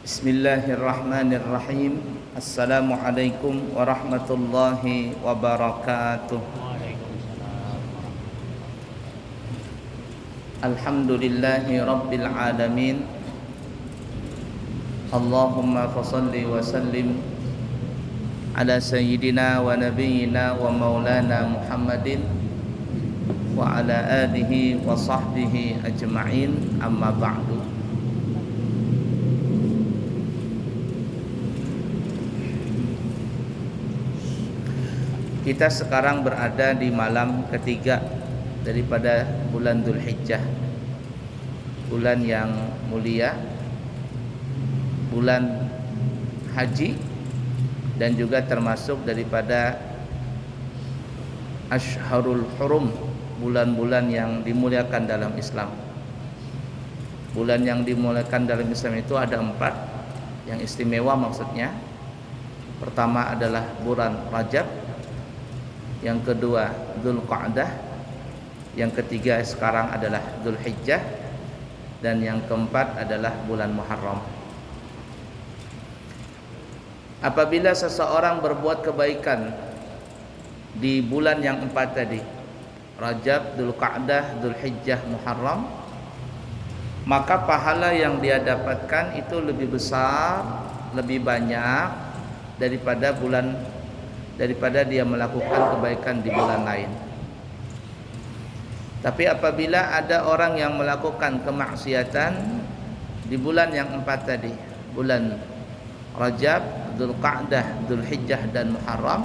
Bismillahirrahmanirrahim. Assalamualaikum warahmatullahi wabarakatuh. Alhamdulillahi rabbil alamin. Allahumma fassalli wa sallim ala sayyidina wa nabiyyina wa maulana Muhammadin wa ala alihi wa sahbihi ajma'in, amma ba'du. Kita sekarang berada di malam ketiga daripada bulan Dzulhijjah, bulan yang mulia, bulan haji, dan juga termasuk daripada Ashharul Hurum, bulan-bulan yang dimuliakan dalam Islam. Bulan yang dimuliakan dalam Islam itu ada 4 yang istimewa maksudnya. Pertama adalah bulan Rajab, yang kedua Dzulqa'dah, yang ketiga sekarang adalah Dzulhijjah, dan yang keempat adalah bulan Muharram. Apabila seseorang berbuat kebaikan di bulan yang 4 tadi, Rajab, Dzulqa'dah, Dzulhijjah, Muharram, maka pahala yang dia dapatkan itu lebih besar, lebih banyak daripada dia melakukan kebaikan di bulan lain. Tapi apabila ada orang yang melakukan kemaksiatan di bulan yang 4 tadi, bulan Rajab, Dzulqa'dah, Dzulhijjah, dan Muharram,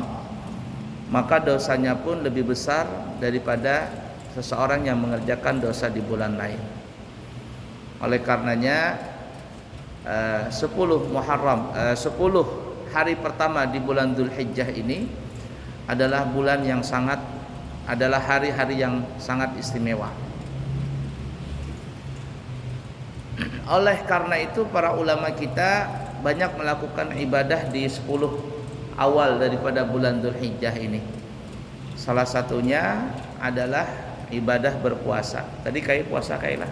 maka dosanya pun lebih besar daripada seseorang yang mengerjakan dosa di bulan lain. Oleh karenanya 10 hari pertama di bulan Dzulhijjah ini adalah hari-hari yang sangat istimewa. Oleh karena itu para ulama kita banyak melakukan ibadah di 10 awal daripada bulan Dzulhijjah ini. Salah satunya adalah ibadah berpuasa. Tadi kayak puasa kailah.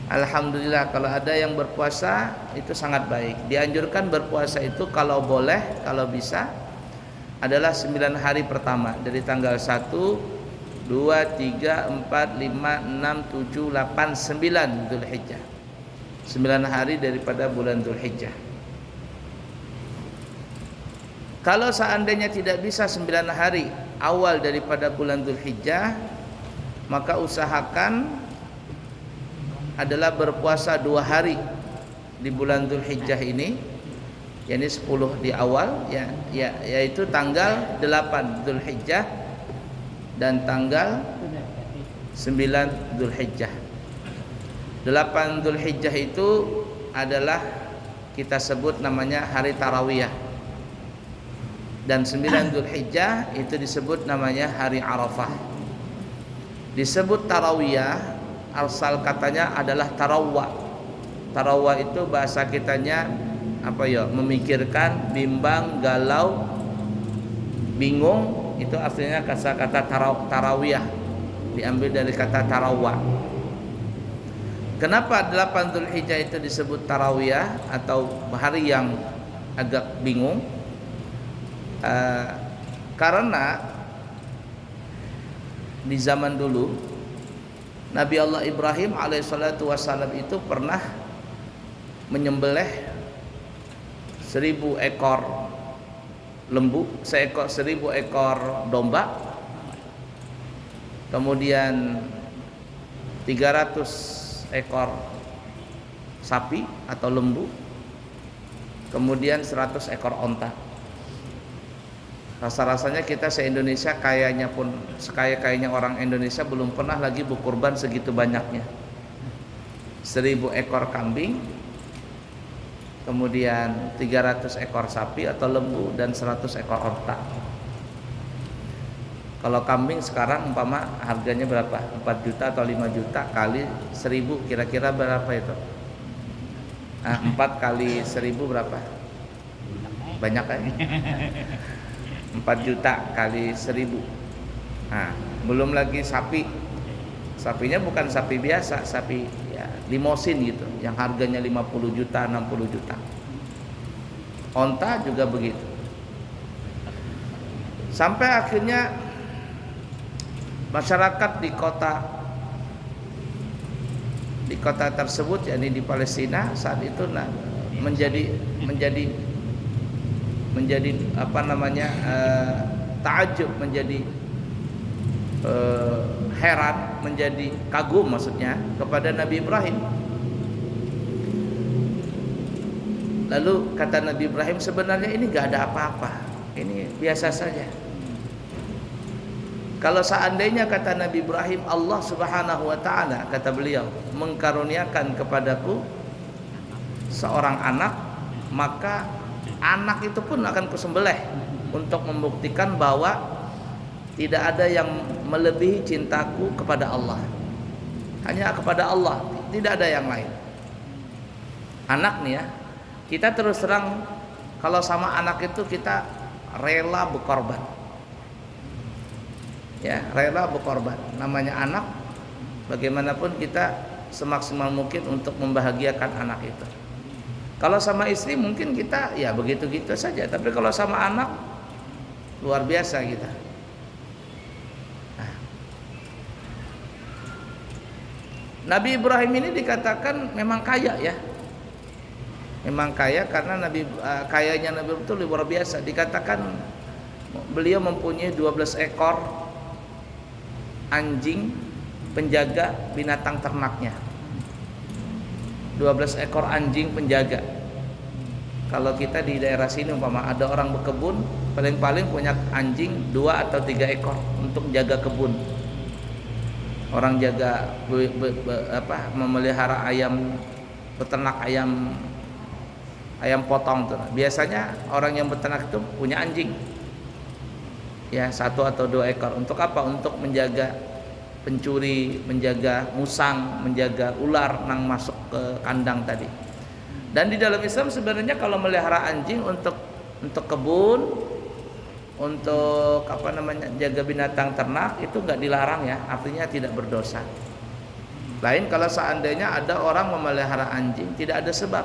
Alhamdulillah, kalau ada yang berpuasa itu sangat baik. Dianjurkan berpuasa itu kalau boleh, kalau bisa adalah 9 hari pertama, dari tanggal 1, 2, 3, 4, 5, 6, 7, 8, 9 Dzulhijjah. 9 hari daripada bulan Dzulhijjah. Kalau seandainya tidak bisa 9 hari awal daripada bulan Dzulhijjah, maka usahakan adalah berpuasa 2 hari di bulan Dzulhijjah ini, yakni 10 di awal, yaitu tanggal 8 Dzulhijjah dan tanggal 9 Dzulhijjah. 8 Dzulhijjah itu adalah kita sebut namanya hari Tarawiyah, dan 9 Dzulhijjah itu disebut namanya hari Arafah. Disebut Tarawiyah, asal katanya adalah tarawwa. Tarawwa itu bahasa kitanya memikirkan, bimbang, galau, bingung, itu artinya kata tarawiyah, diambil dari kata tarawwa. Kenapa 8 Dzulhijjah itu disebut tarawiyah atau hari yang agak bingung? Karena di zaman dulu Nabi Allah Ibrahim alaihissalatu wassalam itu pernah menyembelih 1000 ekor lembu, 1000 ekor domba, kemudian 300 ekor sapi atau lembu, kemudian 100 ekor onta. Rasa-rasanya kita se-Indonesia kayaknya pun sekaya-kayanya orang Indonesia belum pernah lagi berkurban segitu banyaknya. 1000 ekor kambing, kemudian 300 ekor sapi atau lembu, dan 100 ekor onta. Kalau kambing sekarang umpama harganya berapa? 4 juta atau 5 juta kali 1000, kira-kira berapa itu? 4 kali 1000 berapa? Banyak kan? 4 juta kali 1000. Belum lagi sapi. Sapinya bukan sapi biasa, sapi ya limosin gitu, yang harganya 50 juta, 60 juta. Onta juga begitu. Sampai akhirnya masyarakat di kota tersebut, yakni di Palestina saat itu, menjadi apa namanya, ta'ajub, menjadi heran, menjadi kagum maksudnya kepada Nabi Ibrahim. Lalu kata Nabi Ibrahim, sebenarnya ini gak ada apa-apa, ini biasa saja. Kalau seandainya, kata Nabi Ibrahim, Allah Subhanahu wa ta'ala, kata beliau, mengkaruniakan kepadaku seorang anak, maka anak itu pun akan kusembelih untuk membuktikan bahwa tidak ada yang melebihi cintaku kepada Allah. Hanya kepada Allah, tidak ada yang lain. Anak nih ya, kita terus terang kalau sama anak itu kita rela berkorban. Ya, rela berkorban. Namanya anak, bagaimanapun kita semaksimal mungkin untuk membahagiakan anak itu. Kalau sama istri mungkin kita ya begitu-gitu saja, tapi kalau sama anak luar biasa kita. Nabi Ibrahim ini dikatakan memang kaya ya. Memang kaya karena kayanya Nabi itu luar biasa. Dikatakan beliau mempunyai 12 ekor anjing penjaga binatang ternaknya. 12 ekor anjing penjaga. Kalau kita di daerah sini umpama ada orang berkebun, paling-paling punya anjing 2 atau 3 ekor untuk jaga kebun. Orang jaga memelihara ayam, peternak ayam potong tuh. Biasanya orang yang beternak itu punya anjing. Ya, 1 atau 2 ekor. Untuk apa? Untuk menjaga pencuri, menjaga musang, menjaga ular yang masuk ke kandang tadi. Dan di dalam Islam sebenarnya kalau melihara anjing untuk kebun, untuk jaga binatang ternak itu nggak dilarang ya, artinya tidak berdosa. Lain kalau seandainya ada orang memelihara anjing tidak ada sebab,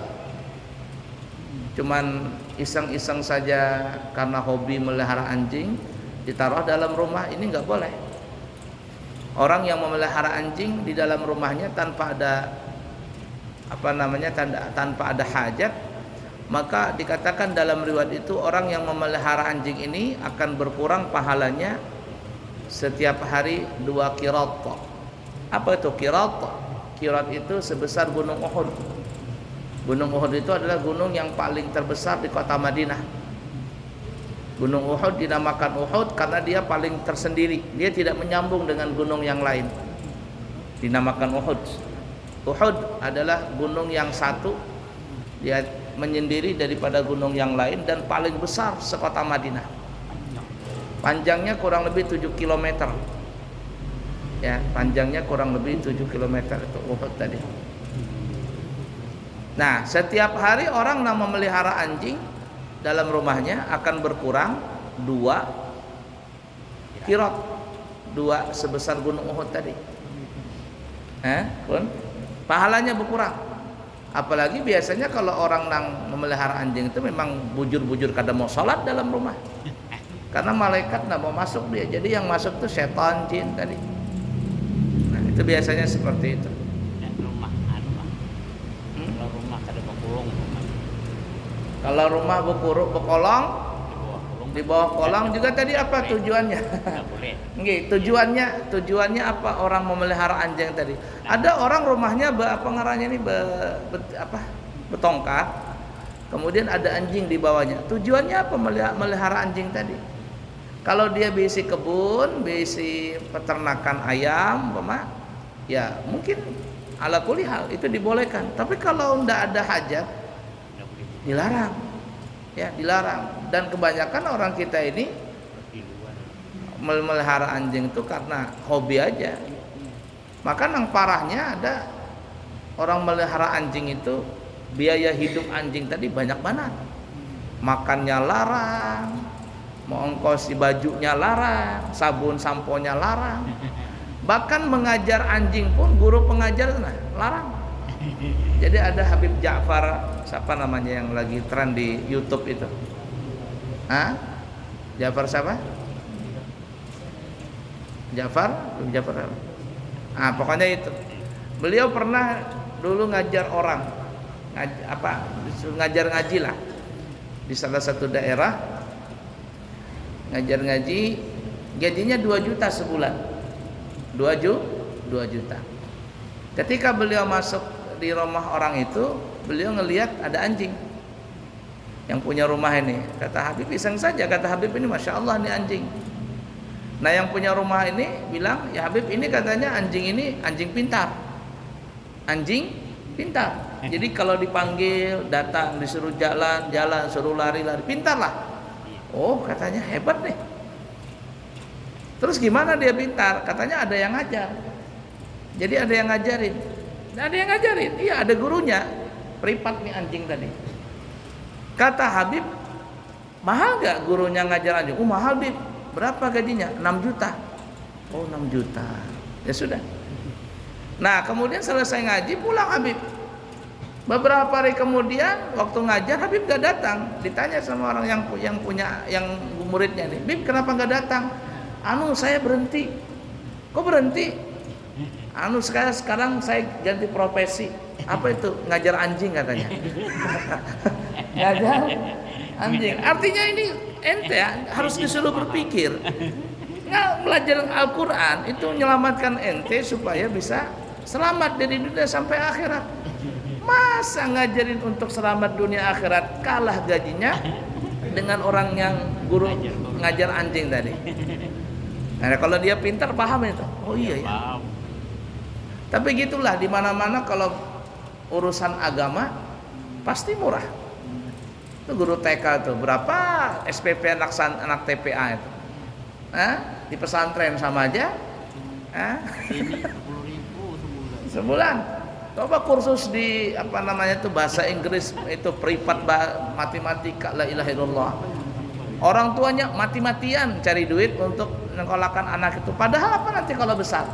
cuman iseng-iseng saja karena hobi melihara anjing ditaruh dalam rumah, ini nggak boleh. Orang yang memelihara anjing di dalam rumahnya tanpa ada tanpa ada hajat, maka dikatakan dalam riwayat itu orang yang memelihara anjing ini akan berkurang pahalanya setiap hari 2 qirat. Apa itu qirat? Qirat itu sebesar gunung Uhud. Gunung Uhud itu adalah gunung yang paling terbesar di kota Madinah. Gunung Uhud dinamakan Uhud karena dia paling tersendiri. Dia tidak menyambung dengan gunung yang lain. Dinamakan Uhud. Uhud adalah gunung yang satu, dia menyendiri daripada gunung yang lain dan paling besar sekota Madinah. Panjangnya kurang lebih 7 km. Ya, panjangnya kurang lebih 7 km itu Uhud tadi. Nah, setiap hari orang yang memelihara anjing dalam rumahnya akan berkurang 2 qirat. 2 sebesar gunung Uhud tadi. Pahalanya berkurang. Apalagi biasanya kalau orang yang memelihara anjing itu memang bujur-bujur kada mau sholat dalam rumah, karena malaikat tidak mau masuk dia. Jadi yang masuk itu setan, jin tadi. Nah, itu biasanya seperti itu. Kalau rumah berkolong di bawah kolong juga tadi apa tujuannya? Nggih, tujuannya apa orang memelihara anjing tadi? Ada orang rumahnya betongkat, kemudian ada anjing di bawahnya. Tujuannya apa melihara anjing tadi? Kalau dia berisi kebun, berisi peternakan ayam, ya mungkin ala kulli hal itu dibolehkan. Tapi kalau tidak ada hajat, dilarang. Ya, dilarang. Dan kebanyakan orang kita ini memelihara anjing itu karena hobi aja. Maka yang parahnya ada orang melihara anjing itu biaya hidup anjing tadi banyak banget. Makannya larang, mau ongkos bajunya larang, sabun samponya larang. Bahkan mengajar anjing pun guru pengajar larang. Jadi ada Habib Ja'far, siapa namanya yang lagi tren di YouTube itu? Hah? Ja'far siapa? Ja'far? Ja'far apa? Pokoknya itu. Beliau pernah dulu ngajar orang, ngajar ngaji lah di salah satu daerah, ngajar ngaji, gajinya 2 juta sebulan, 2 juta. Ketika beliau masuk di rumah orang itu, beliau ngelihat ada anjing yang punya rumah ini. Kata Habib, iseng saja, kata Habib, ini Masya Allah ini anjing. Nah yang punya rumah ini bilang, ya Habib, ini katanya anjing ini anjing pintar. Anjing pintar. Jadi kalau dipanggil, datang, disuruh jalan, suruh lari, pintar lah. Oh katanya hebat nih. Terus gimana dia pintar? Katanya ada yang ngajar. Jadi ada yang ngajarin. Ada yang ngajarin. Iya, ada gurunya. Privat nih anjing tadi. Kata Habib, mahal gak gurunya ngajar anjing? Mahal Habib. Berapa gajinya? 6 juta. Oh 6 juta. Ya sudah. Nah kemudian selesai ngaji, pulang Habib. Beberapa hari kemudian waktu ngajar Habib gak datang. Ditanya sama orang yang punya, yang muridnya nih, Habib kenapa gak datang? Saya berhenti. Kok berhenti? Sekarang saya ganti profesi. Apa itu? Ngajar anjing katanya. Ngajar anjing. Artinya ini ente ya, harus disuruh berpikir. Belajar Al-Quran itu menyelamatkan ente supaya bisa selamat dari dunia sampai akhirat. Masa ngajarin untuk selamat dunia akhirat kalah gajinya dengan orang yang guru ngajar anjing tadi. Nah, kalau dia pintar paham itu. Oh iya ya. Tapi gitulah, di mana-mana kalau urusan agama pasti murah. Itu guru TK tuh berapa SPP anak TPA itu? Di pesantren sama aja. Ini 10.000 sebulan. Coba kursus di bahasa Inggris itu privat, matematika, la ilaha illallah. Orang tuanya mati-matian cari duit untuk menyekolahkan anak itu. Padahal apa nanti kalau besar?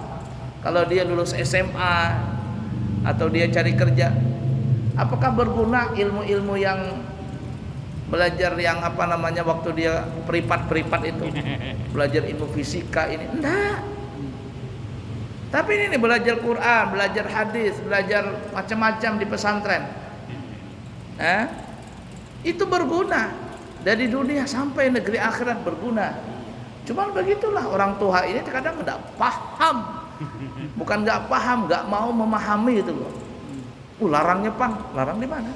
Kalau dia lulus SMA atau dia cari kerja, apakah berguna ilmu-ilmu yang belajar yang waktu dia privat itu, belajar ilmu fisika ini? Enggak. Tapi ini nih, belajar Quran, belajar hadis, belajar macam-macam di pesantren. Itu berguna dari dunia sampai negeri akhirat berguna. Cuman begitulah orang tua ini kadang enggak paham. Bukan enggak paham, enggak mau memahami itu loh. Larangnya Pang, larang di mana?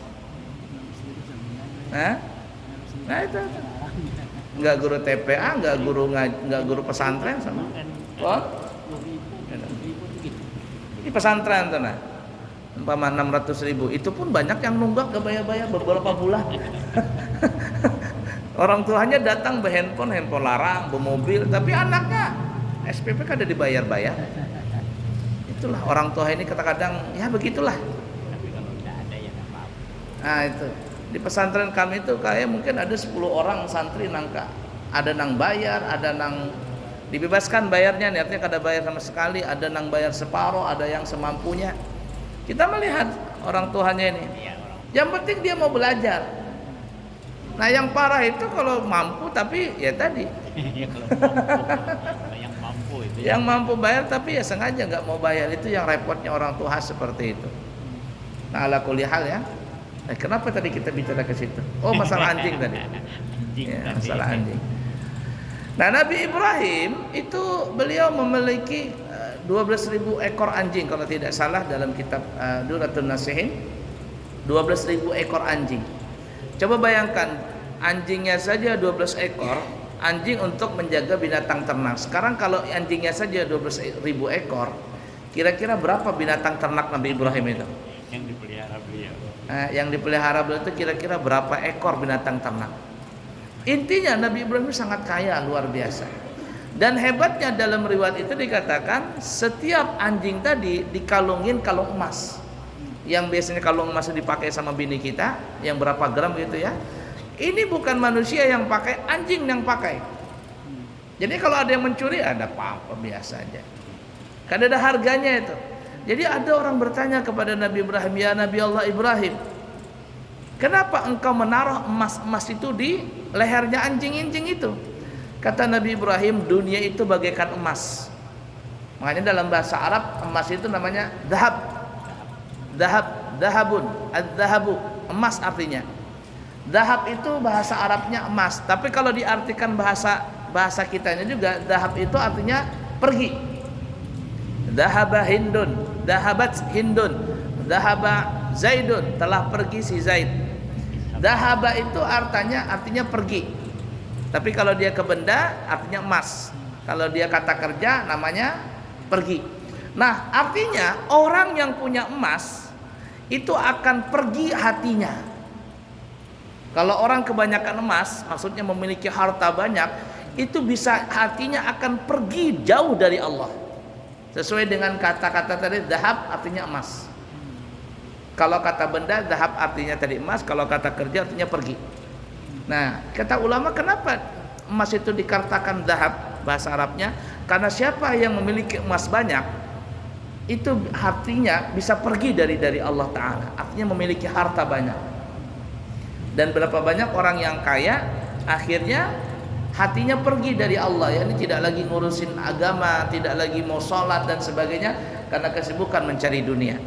Nah itu. Enggak guru TPA, enggak guru pesantren sama. Ini pesantren tuh nah. Umpama 600.000, itu pun banyak yang nunggak gak bayar-bayar beberapa bulan. Orang tuanya datang handphone larang, bermobil, tapi anaknya SPP kan ada dibayar-bayar. Itulah orang tua ini kadang-kadang ya begitulah. Tapi kalau tidak ada ya enggak apa-apa. Nah itu di pesantren kami itu kayak mungkin ada 10 orang santri nangka. Ada nang bayar, ada nang dibebaskan bayarnya, artinya kada bayar sama sekali, ada nang bayar separuh, ada yang semampunya. Kita melihat orang tuanya ini. Yang penting dia mau belajar. Nah yang parah itu kalau mampu tapi ya tadi. Yang mampu itu. Yang mampu bayar tapi ya sengaja nggak mau bayar, itu yang repotnya orang tua seperti itu. Nah ala kulli hal ya. Kenapa tadi kita bicara ke situ? Oh masalah anjing tadi. Ya, masalah anjing. Nah Nabi Ibrahim itu beliau memiliki 12.000 ekor anjing kalau tidak salah dalam kitab Duratun Nasihin. 12.000 ekor anjing. Coba bayangkan anjingnya saja 12 ekor, anjing untuk menjaga binatang ternak. Sekarang kalau anjingnya saja 12.000 ekor, kira-kira berapa binatang ternak Nabi Ibrahim itu? Yang dipelihara beliau. Yang dipelihara beliau itu kira-kira berapa ekor binatang ternak? Intinya Nabi Ibrahim sangat kaya, luar biasa. Dan hebatnya dalam riwayat itu dikatakan setiap anjing tadi dikalungin kalung emas. Yang biasanya kalung emas dipakai sama bini kita, yang berapa gram gitu ya. Ini bukan manusia yang pakai, anjing yang pakai. Jadi kalau ada yang mencuri ada apa-apa biasa aja. Kan ada harganya itu. Jadi ada orang bertanya kepada Nabi Ibrahim, ya Nabi Allah Ibrahim, kenapa engkau menaruh emas-emas itu di lehernya anjing-anjing itu? Kata Nabi Ibrahim, dunia itu bagaikan emas. Makanya dalam bahasa Arab emas itu namanya dahab. Dahabun, ad-dahabu, emas artinya. Dahab itu bahasa Arabnya emas, tapi kalau diartikan bahasa kitanya juga, dahab itu artinya pergi. Dahaba Hindun, dahabat Hindun, dahaba Zaidun, telah pergi si Zaid. Dahaba itu artinya pergi. Tapi kalau dia ke benda artinya emas. Kalau dia kata kerja namanya pergi. Nah, artinya orang yang punya emas itu akan pergi hatinya. Kalau orang kebanyakan emas, maksudnya memiliki harta banyak, itu bisa hatinya akan pergi jauh dari Allah. Sesuai dengan kata-kata tadi, dahab artinya emas. Kalau kata benda, dahab artinya tadi emas. Kalau kata kerja artinya pergi. Nah, kata ulama, kenapa emas itu dikatakan dahab bahasa Arabnya? Karena siapa yang memiliki emas banyak, itu hatinya bisa pergi dari Allah Ta'ala. Artinya memiliki harta banyak. Dan berapa banyak orang yang kaya akhirnya hatinya pergi dari Allah, ya, ini tidak lagi ngurusin agama, tidak lagi mau sholat dan sebagainya, karena kesibukan mencari dunia.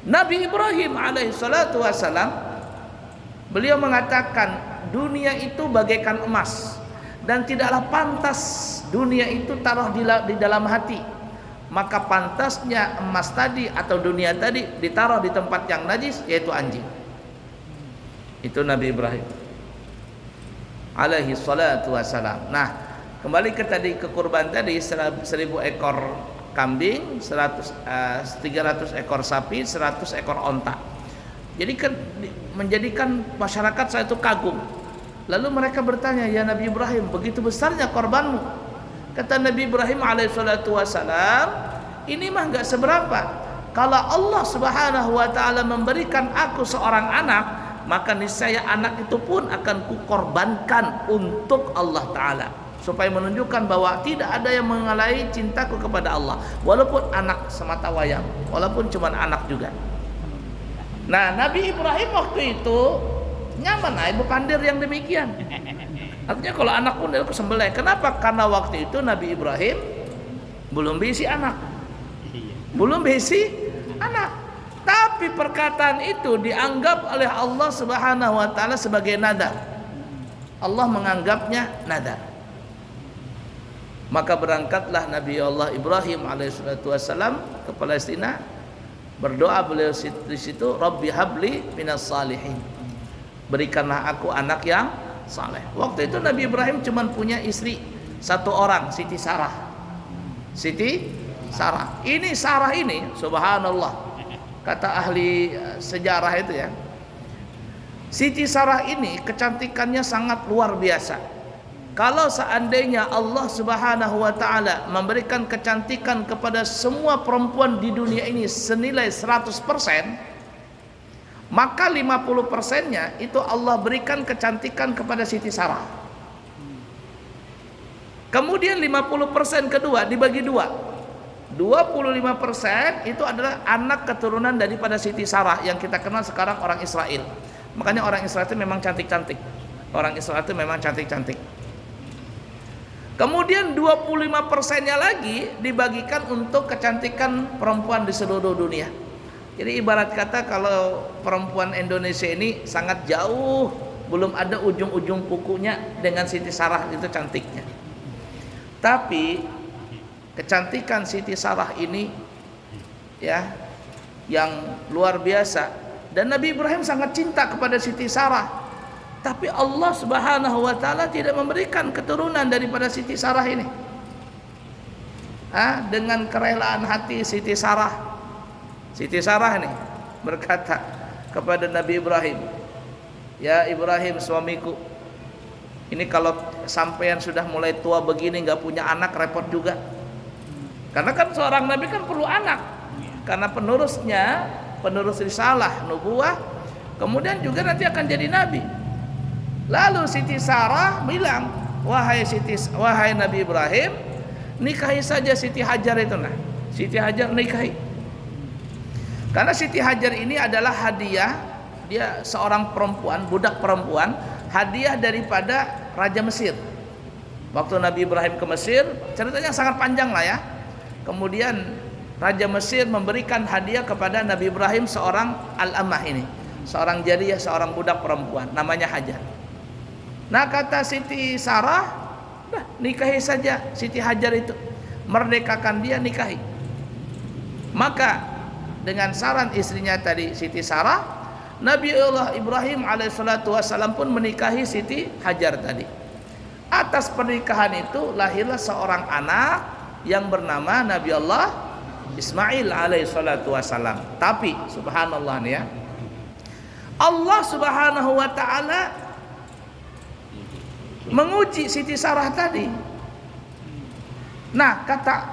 Nabi Ibrahim alaihissalatu wassalam, beliau mengatakan dunia itu bagaikan emas, dan tidaklah pantas dunia itu taruh di dalam hati. Maka pantasnya emas tadi atau dunia tadi ditaruh di tempat yang najis, yaitu anjing. Itu Nabi Ibrahim alaihi salatu wassalam. Nah, kembali ke kurban tadi, 1000 ekor kambing, 300 ekor sapi, 100 ekor onta. Jadi menjadikan masyarakat saya itu kagum. Lalu mereka bertanya, ya Nabi Ibrahim, begitu besarnya korbanmu? Kata Nabi Ibrahim alaihi salatu wassalam, ini mah enggak seberapa. Kalau Allah Subhanahu wa taala memberikan aku seorang anak, maka niscaya anak itu pun akan kukorbankan untuk Allah Ta'ala, supaya menunjukkan bahwa tidak ada yang mengalahi cintaku kepada Allah, walaupun anak semata wayang, walaupun cuma anak juga. Nah, Nabi Ibrahim waktu itu nyaman, ibu pandir yang demikian. Artinya kalau anak pun dia sembelih. Kenapa? Karena waktu itu Nabi Ibrahim belum berisi anak. Tapi perkataan itu dianggap oleh Allah Subhanahu wa taala sebagai nadar. Allah menganggapnya nadar. Maka berangkatlah Nabi Allah Ibrahim alaihissalatu wassalam ke Palestina. Berdoa beliau di situ, Rabbi habli minas salihin. Berikanlah aku anak yang saleh. Waktu itu Nabi Ibrahim cuma punya istri satu orang, Siti Sarah. Ini Sarah ini, subhanallah, kata ahli sejarah itu ya, Siti Sarah ini kecantikannya sangat luar biasa. Kalau seandainya Allah Subhanahu wa taala memberikan kecantikan kepada semua perempuan di dunia ini senilai 100%, maka 50%-nya itu Allah berikan kecantikan kepada Siti Sarah. Kemudian 50% kedua dibagi dua. 25% itu adalah anak keturunan daripada Siti Sarah yang kita kenal sekarang orang Israel. Makanya orang Israel itu memang cantik-cantik. Kemudian 25%-nya lagi dibagikan untuk kecantikan perempuan di seluruh dunia. Jadi ibarat kata kalau perempuan Indonesia ini sangat jauh, belum ada ujung-ujung kukunya dengan Siti Sarah itu cantiknya. Tapi kecantikan Siti Sarah ini ya yang luar biasa, dan Nabi Ibrahim sangat cinta kepada Siti Sarah. Tapi Allah Subhanahu wa taala tidak memberikan keturunan daripada Siti Sarah ini. Dengan kerelaan hati Siti Sarah ini berkata kepada Nabi Ibrahim, ya Ibrahim suamiku, ini kalau sampean sudah mulai tua begini nggak punya anak repot juga. Karena kan seorang nabi kan perlu anak, karena penerus risalah nubuah, kemudian juga nanti akan jadi nabi. Lalu Siti Sarah bilang, wahai Nabi Ibrahim, nikahi saja Siti Hajar itu. Nah, Siti Hajar nikahi. Karena Siti Hajar ini adalah hadiah, dia seorang perempuan, budak perempuan, hadiah daripada Raja Mesir. Waktu Nabi Ibrahim ke Mesir, ceritanya sangat panjang lah ya. Kemudian Raja Mesir memberikan hadiah kepada Nabi Ibrahim seorang al-amah ini, seorang jariyah, seorang budak perempuan, namanya Hajar. Nah kata Siti Sarah, dah nikahi saja Siti Hajar itu, merdekakan dia, nikahi. Maka dengan saran istrinya tadi Siti Sarah, Nabi Allah Ibrahim alaihissalatu wassalam pun menikahi Siti Hajar tadi. Atas pernikahan itu lahirlah seorang anak yang bernama Nabi Allah Ismail alaihissalatu wassalam. Tapi subhanallah nih ya, Allah subhanahu wa ta'ala menguji Siti Sarah tadi. Nah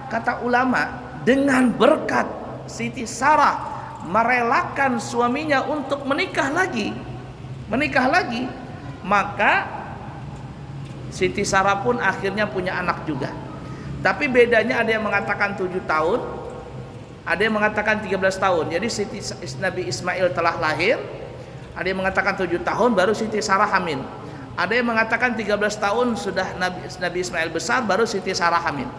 kata ulama, dengan berkat Siti Sarah merelakan suaminya untuk menikah lagi, maka Siti Sarah pun akhirnya punya anak juga. Tapi bedanya ada yang mengatakan 7 tahun, ada yang mengatakan 13 tahun. Jadi Nabi Ismail telah lahir, ada yang mengatakan 7 tahun baru Siti Sarah hamil. Ada yang mengatakan 13 tahun sudah Nabi Ismail besar baru Siti Sarah hamil.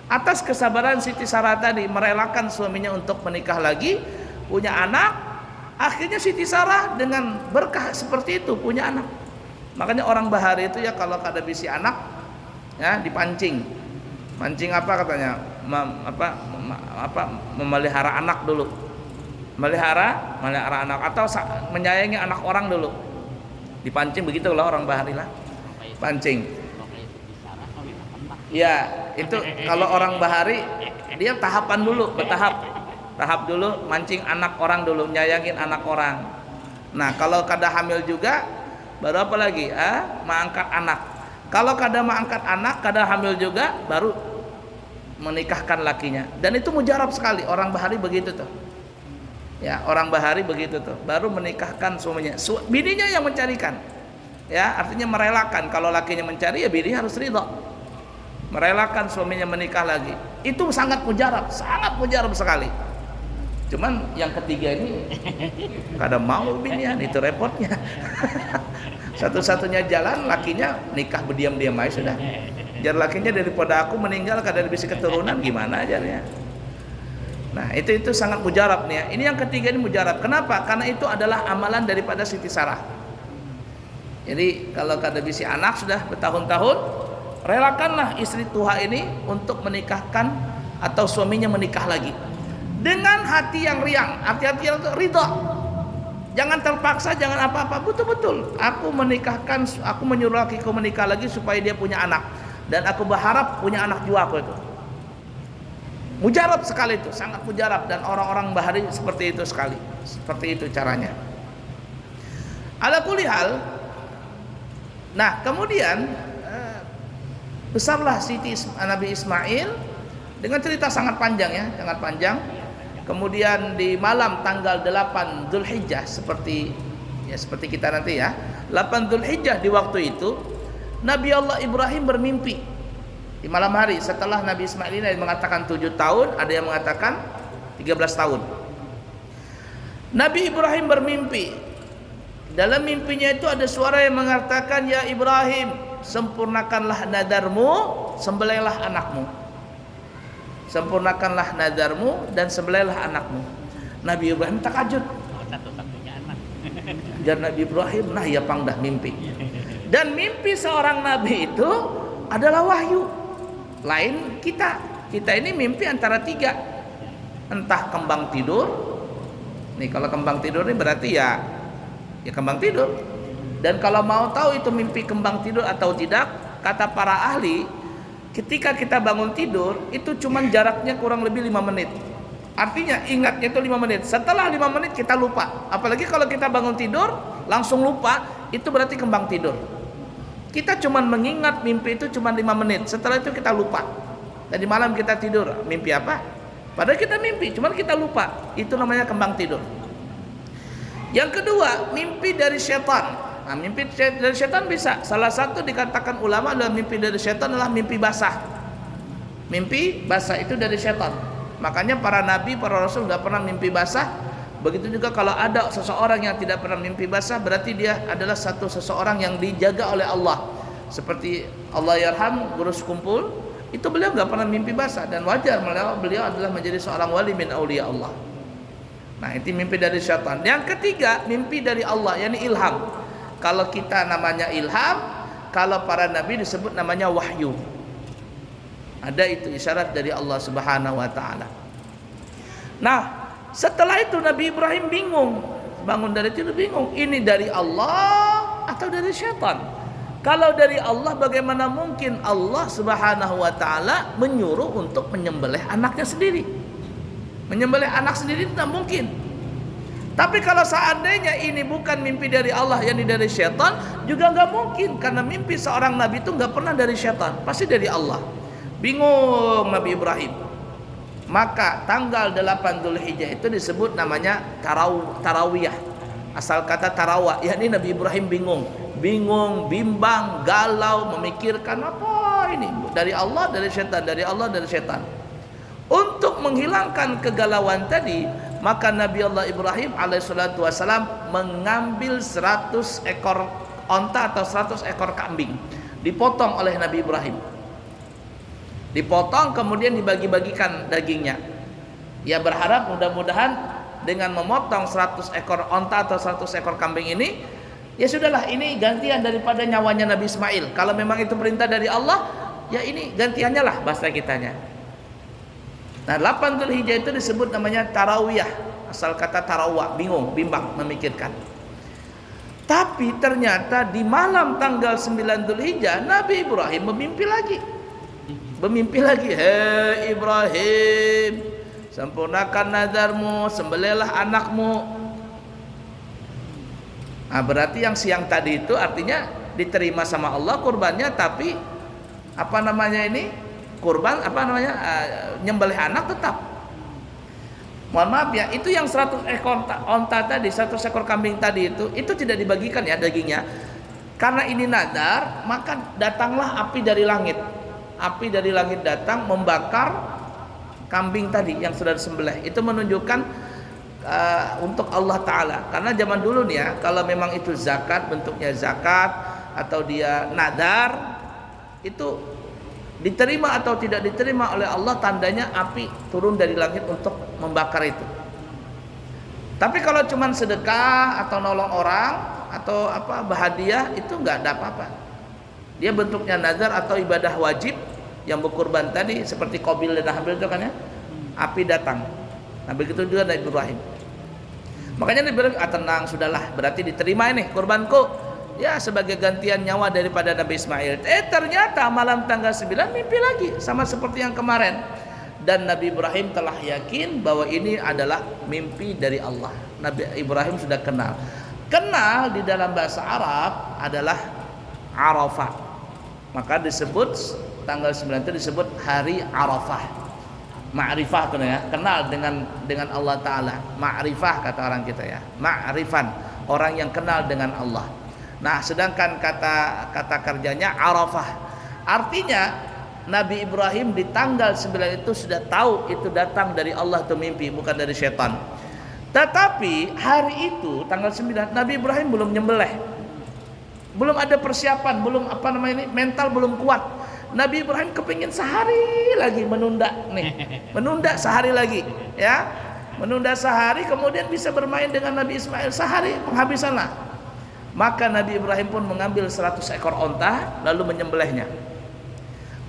Atas kesabaran Siti Sarah tadi merelakan suaminya untuk menikah lagi, punya anak, akhirnya Siti Sarah dengan berkah seperti itu punya anak. Makanya orang Bahari itu ya kalau ada bisi anak ya dipancing. Mancing apa katanya? Memelihara anak dulu. Melihara anak atau menyayangi anak orang dulu. Dipancing begitulah orang Bahari lah. Pancing. Ya, itu kalau orang Bahari dia tahapan dulu, bertahap. Tahap dulu mancing anak orang dulu, nyayangin anak orang. Nah, kalau kada hamil juga baru apa lagi? Mengangkat anak. Kalau kada mengangkat anak, kada hamil juga, baru menikahkan lakinya. Dan itu mujarab sekali orang Bahari begitu tuh. Ya, orang Bahari begitu tuh. Baru menikahkan suaminya. Bininya yang mencarikan. Ya, artinya merelakan. Kalau lakinya mencari, ya bini harus ridho. Merelakan suaminya menikah lagi. Itu sangat mujarab sekali. Cuman yang ketiga ini kada mau binian, itu repotnya. Satu-satunya jalan lakinya nikah berdiam-diam aja sudah. Jar lakinya daripada aku meninggal kada bisa keturunan gimana ajarnya. Nah, itu sangat mujarab nih ya. Ini yang ketiga ini mujarab. Kenapa? Karena itu adalah amalan daripada Siti Sarah. Jadi kalau kada bisa anak sudah bertahun-tahun, relakanlah istri tua ini untuk menikahkan atau suaminya menikah lagi. Dengan hati yang riang, hati-hati yang ridho. Jangan terpaksa, jangan apa-apa, betul-betul. Aku menyuruh lakiku menikah lagi supaya dia punya anak. Dan aku berharap punya anak juga aku itu. Mujarab sekali itu, sangat mujarab. Dan orang-orang Bahari seperti itu sekali. Seperti itu caranya. Ala kulli hal. Nah kemudian besarlah Siti Nabi Ismail dengan cerita sangat panjang ya, sangat panjang. Kemudian di malam tanggal 8 Dzulhijjah seperti kita nanti ya. 8 Dzulhijjah di waktu itu Nabi Allah Ibrahim bermimpi di malam hari setelah Nabi Ismail ini mengatakan 7 tahun, ada yang mengatakan 13 tahun. Nabi Ibrahim bermimpi. Dalam mimpinya itu ada suara yang mengatakan, "Ya Ibrahim, sempurnakanlah nadarmu, sembelihlah anakmu." Sempurnakanlah nadarmu dan sembelihlah anakmu. Nabi Ibrahim takajud. Satu-satunya anak. Jar Nabi Ibrahim, nah ya pangdah mimpi. Dan mimpi seorang nabi itu adalah wahyu. Lain kita. Kita ini mimpi antara 3. Entah kembang tidur. Nih kalau kembang tidur ini berarti ya kembang tidur. Dan kalau mau tahu itu mimpi kembang tidur atau tidak, kata para ahli, ketika kita bangun tidur itu cuman jaraknya kurang lebih 5 menit. Artinya ingatnya itu 5 menit. Setelah 5 menit kita lupa. Apalagi kalau kita bangun tidur langsung lupa, itu berarti kembang tidur. Kita cuman mengingat mimpi itu cuman 5 menit. Setelah itu kita lupa. Tadi malam kita tidur, mimpi apa? Padahal kita mimpi, cuman kita lupa. Itu namanya kembang tidur. Yang kedua, mimpi dari setan. Nah, mimpi dari setan bisa. Salah satu dikatakan ulama adalah mimpi dari setan adalah mimpi basah. Mimpi basah itu dari setan. Makanya para nabi, para rasul nggak pernah mimpi basah. Begitu juga kalau ada seseorang yang tidak pernah mimpi basah, berarti dia adalah seseorang yang dijaga oleh Allah. Seperti Allah yarham guru sekumpul, itu beliau nggak pernah mimpi basah, dan wajar beliau adalah menjadi seorang wali min auliya Allah. Nah, itu mimpi dari syaitan. Yang ketiga, mimpi dari Allah, yakni ilham. Kalau kita namanya ilham, kalau para nabi disebut namanya wahyu. Ada itu isyarat dari Allah Subhanahu wa taala. Nah, setelah itu Nabi Ibrahim bingung, bangun dari tidur bingung, ini dari Allah atau dari syaitan? Kalau dari Allah, bagaimana mungkin Allah Subhanahu wa taala menyuruh untuk menyembelih anaknya sendiri? Menyembelih anak sendiri tidak mungkin. Tapi kalau seandainya ini bukan mimpi dari Allah, yakni dari syaitan, juga nggak mungkin, karena mimpi seorang nabi itu nggak pernah dari syaitan, pasti dari Allah. Bingung Nabi Ibrahim. Maka tanggal 8 Dzulhijjah itu disebut namanya tarawiyah. Asal kata tarawah, yakni Nabi Ibrahim bingung, bimbang, galau, memikirkan apa ini, dari Allah, dari syaitan, dari Allah, dari syaitan. Untuk menghilangkan kegalauan tadi, maka Nabi Allah Ibrahim alaihissalatu wassalam mengambil 100 ekor onta atau 100 ekor kambing, dipotong oleh Nabi Ibrahim. Dipotong kemudian dibagi-bagikan dagingnya. Ya, berharap mudah-mudahan dengan memotong 100 ekor onta atau 100 ekor kambing ini, ya sudahlah, ini gantian daripada nyawanya Nabi Ismail. Kalau memang itu perintah dari Allah, ya ini gantiannya lah, bahasa kitanya. Nah, 8 Dzulhijjah itu disebut namanya tarawiyah. Asal kata tarawah, bingung, bimbang, memikirkan. Tapi ternyata di malam tanggal 9 Dzulhijjah, Nabi Ibrahim memimpi lagi. Hei Ibrahim, sempurnakan nazarmu, sembelihlah anakmu. Nah, berarti yang siang tadi itu artinya diterima sama Allah kurbannya, tapi nyembelih anak tetap. Mohon maaf ya, itu yang 100 ekor onta tadi, 100 ekor kambing tadi itu tidak dibagikan ya dagingnya. Karena ini nadar, maka datanglah api dari langit. Api dari langit datang membakar kambing tadi yang sudah disembelih. Itu menunjukkan untuk Allah Ta'ala. Karena zaman dulu nih ya, kalau memang itu zakat, bentuknya zakat atau dia nadar, itu diterima atau tidak diterima oleh Allah, tandanya api turun dari langit untuk membakar itu. Tapi kalau cuman sedekah atau nolong orang atau berhadiah, itu nggak ada apa-apa. Dia bentuknya nazar atau ibadah wajib yang berkurban tadi, seperti Qabil dan Habil itu kan ya, api datang. Nah, begitu juga Nabi Ibrahim. Makanya Nabi Ibrahim, tenang, sudahlah, berarti diterima ini kurbanku, ya sebagai gantian nyawa daripada Nabi Ismail. Ternyata malam tanggal 9 mimpi lagi, sama seperti yang kemarin. Dan Nabi Ibrahim telah yakin bahwa ini adalah mimpi dari Allah. Nabi Ibrahim sudah kenal di dalam bahasa Arab adalah Arafah. Maka disebut tanggal 9 itu disebut hari Arafah. Ma'rifah ya, kenal dengan Allah Ta'ala. Ma'rifah kata orang kita ya, ma'rifan, orang yang kenal dengan Allah. Nah, sedangkan kata kerjanya Arafah. Artinya Nabi Ibrahim di tanggal 9 itu sudah tahu itu datang dari Allah, itu mimpi, bukan dari setan. Tetapi hari itu tanggal 9 Nabi Ibrahim belum nyembelih. Belum ada persiapan, belum mental belum kuat. Nabi Ibrahim kepingin sehari lagi menunda sehari lagi ya, menunda sehari, kemudian bisa bermain dengan Nabi Ismail sehari, penghabisanlah. Maka Nabi Ibrahim pun mengambil 100 ekor onta lalu menyembelihnya,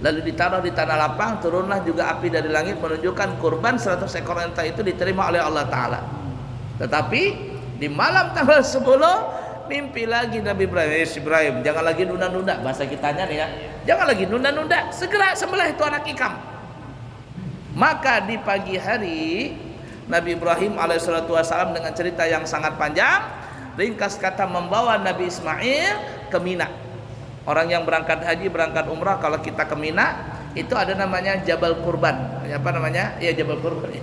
lalu ditaruh di tanah lapang. Turunlah juga api dari langit menunjukkan kurban 100 ekor onta itu diterima oleh Allah Ta'ala. Tetapi di malam tanggal 10 mimpi lagi Nabi Ibrahim, jangan lagi nunda-nunda, bahasa kitanya nih ya, jangan lagi nunda-nunda, segera sembelih itu anak ikam. Maka di pagi hari Nabi Ibrahim alaihissalatu wassalam dengan cerita yang sangat panjang, ringkas kata, membawa Nabi Ismail ke Mina. Orang yang berangkat haji, berangkat umrah, kalau kita ke Mina itu ada namanya Jabal Kurban. Ya Jabal Kurban.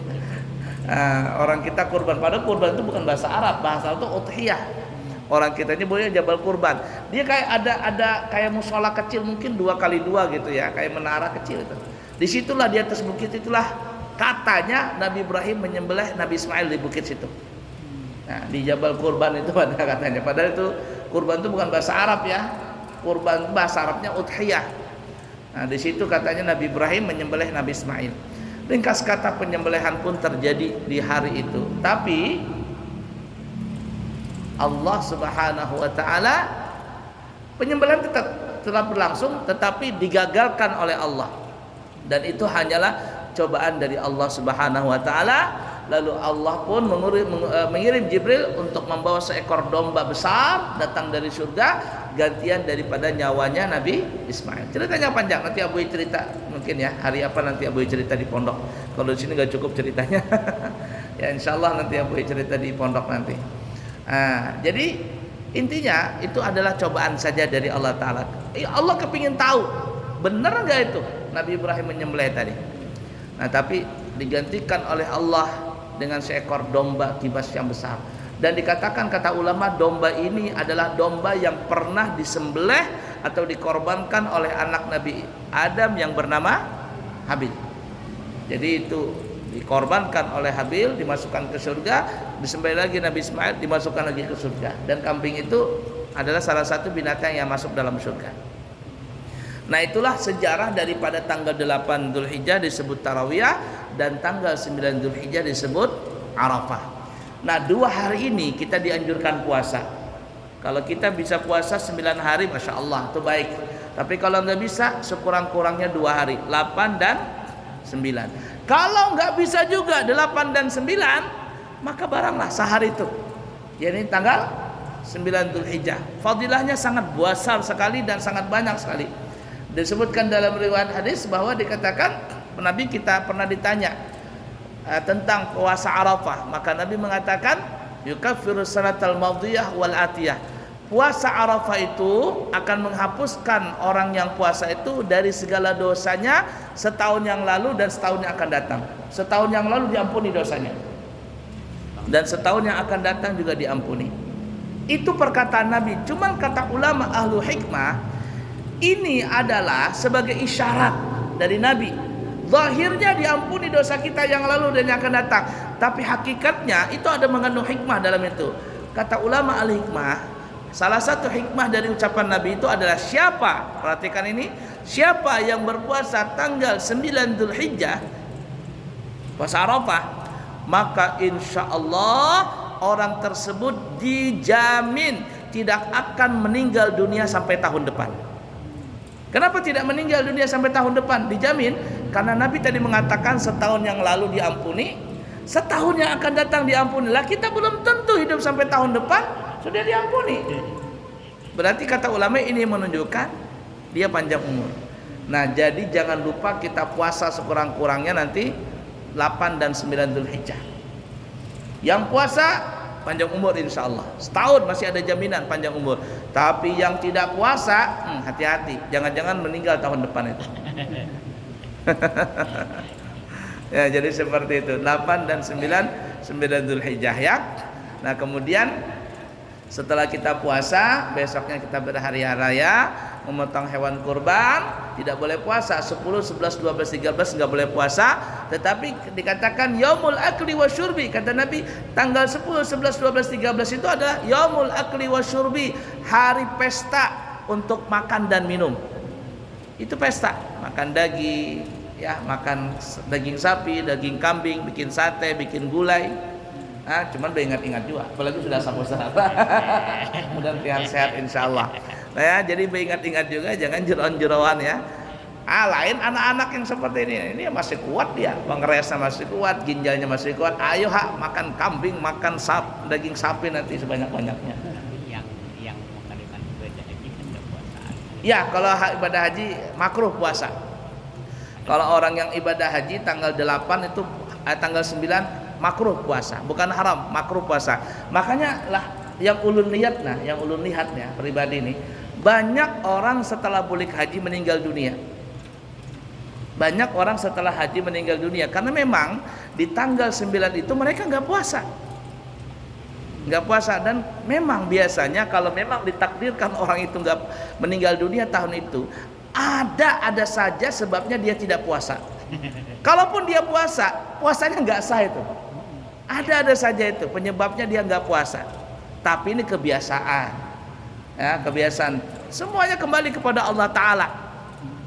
Orang kita kurban, padahal kurban itu bukan bahasa Arab, bahasa itu udhiyah. Orang kita ini boleh Jabal Kurban. Dia kayak ada kayak musola kecil, mungkin 2x2 gitu ya, kayak menara kecil itu. Disitulah di atas bukit itulah katanya Nabi Ibrahim menyembelih Nabi Ismail di bukit situ. Nah, di Jabal Kurban itu ada katanya. Padahal itu kurban itu bukan bahasa Arab ya. Kurban bahasa Arabnya udhiyah. Nah, di situ katanya Nabi Ibrahim menyembelih Nabi Ismail. Ringkas kata penyembelihan pun terjadi di hari itu. Tapi Allah Subhanahu wa taala penyembelihan tetap berlangsung, tetapi digagalkan oleh Allah. Dan itu hanyalah cobaan dari Allah Subhanahu wa taala. Lalu Allah pun mengirim Jibril untuk membawa seekor domba besar datang dari surga, gantian daripada nyawanya Nabi Ismail. Ceritanya panjang, nanti Abu cerita mungkin ya, hari apa nanti Abu cerita di pondok. Kalau di sini nggak cukup ceritanya. Ya insyaallah nanti Abu cerita di pondok nanti. Nah, jadi intinya itu adalah cobaan saja dari Allah Ta'ala. Allah kepingin tahu benar nggak itu Nabi Ibrahim menyembelih tadi. Nah, tapi digantikan oleh Allah dengan seekor domba kibas yang besar. Dan dikatakan kata ulama, domba ini adalah domba yang pernah disembelih atau dikorbankan oleh anak Nabi Adam yang bernama Habil. Jadi itu dikorbankan oleh Habil, dimasukkan ke surga, disembelih lagi Nabi Ismail, dimasukkan lagi ke surga. Dan kambing itu adalah salah satu binatang yang masuk dalam surga. Nah, itulah sejarah daripada tanggal 8 Dzulhijjah disebut Tarawiyah dan tanggal 9 Dzulhijjah disebut Arafah. Nah, 2 hari ini kita dianjurkan puasa. Kalau kita bisa puasa 9 hari, Masya Allah, itu baik. Tapi kalau nggak bisa, sekurang-kurangnya 2 hari, 8 dan 9. Kalau nggak bisa juga 8 dan 9, maka baranglah sehari itu, yakni tanggal 9 Dzulhijjah. Fadilahnya sangat besar sekali dan sangat banyak sekali. Disebutkan dalam riwayat hadis bahwa dikatakan Nabi kita pernah ditanya tentang puasa Arafah, maka Nabi mengatakan yukaffiru sanatal madiyah wal atiyah. Puasa Arafah itu akan menghapuskan orang yang puasa itu dari segala dosanya setahun yang lalu dan setahun yang akan datang. Setahun yang lalu diampuni dosanya, dan setahun yang akan datang juga diampuni. Itu perkataan Nabi. Cuman kata ulama ahlu hikmah, ini adalah sebagai isyarat dari Nabi. Zahirnya diampuni dosa kita yang lalu dan yang akan datang, tapi hakikatnya itu ada mengandung hikmah dalam itu. Kata ulama al-hikmah, salah satu hikmah dari ucapan Nabi itu adalah siapa, perhatikan ini, siapa yang berpuasa tanggal 9 Dzulhijjah, puasa Arafah, maka insya Allah orang tersebut dijamin tidak akan meninggal dunia sampai tahun depan. Kenapa tidak meninggal dunia sampai tahun depan? Dijamin karena Nabi tadi mengatakan setahun yang lalu diampuni, setahun yang akan datang diampuni. Lah kita belum tentu hidup sampai tahun depan sudah diampuni. Berarti kata ulama ini menunjukkan dia panjang umur. Nah, jadi jangan lupa kita puasa sekurang-kurangnya nanti 8 dan 9 Dzulhijjah. Yang puasa panjang umur insya Allah, setahun masih ada jaminan panjang umur. Tapi yang tidak puasa, hati-hati, jangan-jangan meninggal tahun depan itu. Ya, jadi seperti itu, 8 dan 9 Dzulhijjah ya. Nah, kemudian setelah kita puasa, besoknya kita berhari raya, memotong hewan kurban. Tidak boleh puasa 10, 11, 12, 13 enggak boleh puasa, tetapi dikatakan yaumul akli wasyurbi. Kata Nabi, tanggal 10, 11, 12, 13 itu adalah yaumul akli wasyurbi, hari pesta untuk makan dan minum. Itu pesta, makan daging, ya, makan daging sapi, daging kambing, bikin sate, bikin gulai. Nah, cuman beringat-ingat juga, apalagi sudah sama-sama. Mudah-mudahan sehat insyaallah. Nah, ya, jadi beringat-ingat juga, jangan jeroan-jeroan ya. Lain anak-anak yang seperti ini masih kuat dia, pengeresnya masih kuat, ginjalnya masih kuat. Ayo makan kambing, makan daging sapi nanti sebanyak-banyaknya. Yang mengadakan ibadah haji kan nggak puasa. Ya, kalau ibadah haji makruh puasa. Kalau orang yang ibadah haji tanggal 8 itu tanggal 9 makruh puasa, bukan haram, makruh puasa. Makanya lah yang ulun lihatnya pribadi ini, banyak orang setelah bulik haji meninggal dunia. Banyak orang setelah haji meninggal dunia karena memang di tanggal 9 itu mereka nggak puasa. Dan memang biasanya kalau memang ditakdirkan orang itu nggak meninggal dunia tahun itu, ada saja sebabnya dia tidak puasa. Kalaupun dia puasa, puasanya nggak sah itu. Ada saja itu penyebabnya dia nggak puasa. Tapi ini kebiasaan, ya kebiasaan. Semuanya kembali kepada Allah Taala.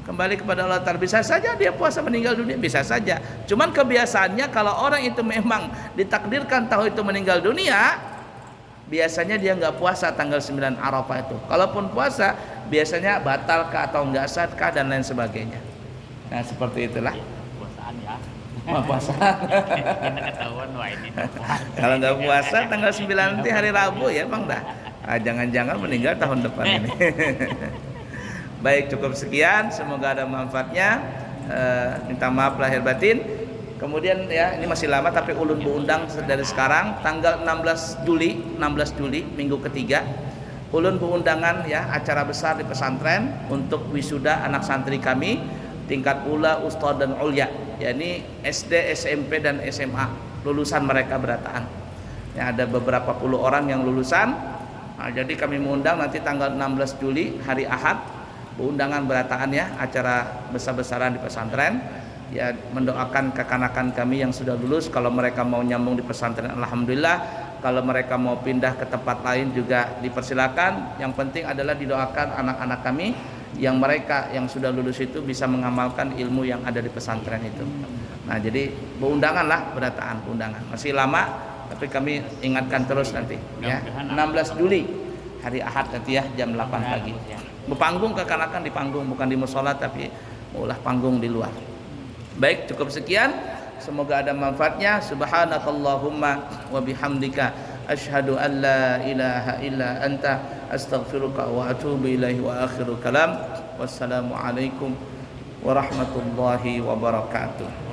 Kembali kepada Allah Taala. Bisa saja dia puasa meninggal dunia, bisa saja. Cuman kebiasaannya kalau orang itu memang ditakdirkan tahu itu meninggal dunia, biasanya dia nggak puasa tanggal 9 Arafah itu. Kalaupun puasa, biasanya batal kah atau nggak sah kah dan lain sebagainya. Nah seperti itulah. Puasaan ya. Puasa. Kita ketahuan wah ini. Kalau nggak puasa tanggal 9 nanti hari Rabu ya Bang dah. Jangan-jangan meninggal tahun depan ini. Baik, cukup sekian, semoga ada manfaatnya. Minta maaf lahir batin. Kemudian ya ini masih lama tapi ulun beundang dari sekarang tanggal 16 Juli minggu ketiga. Ulun beundangan ya acara besar di pesantren untuk wisuda anak santri kami tingkat ula, ustad dan ulya, yakni SD, SMP dan SMA, lulusan mereka berataan. Ya, ada beberapa puluh orang yang lulusan. Nah, jadi kami mengundang nanti tanggal 16 Juli hari Ahad, undangan berataan ya, acara besar-besaran di pesantren. Ya, mendoakan kekanakan kami yang sudah lulus, kalau mereka mau nyambung di pesantren alhamdulillah, kalau mereka mau pindah ke tempat lain juga dipersilakan. Yang penting adalah didoakan anak-anak kami yang mereka yang sudah lulus itu bisa mengamalkan ilmu yang ada di pesantren itu. Nah, jadi beundangan lah berataan, undangan. Masih lama tapi kami ingatkan terus nanti ya. 16 Juli hari Ahad nanti ya jam 8 pagi. Berpanggung kekanakan di panggung, bukan di musola tapi ulah panggung di luar. Baik, cukup sekian. Semoga ada manfaatnya. Subhanakallahumma wa bihamdika asyhadu an la ilaha illa anta astaghfiruka wa atubu ilaihi wa akhiru kalam. Wassalamualaikum warahmatullahi wabarakatuh.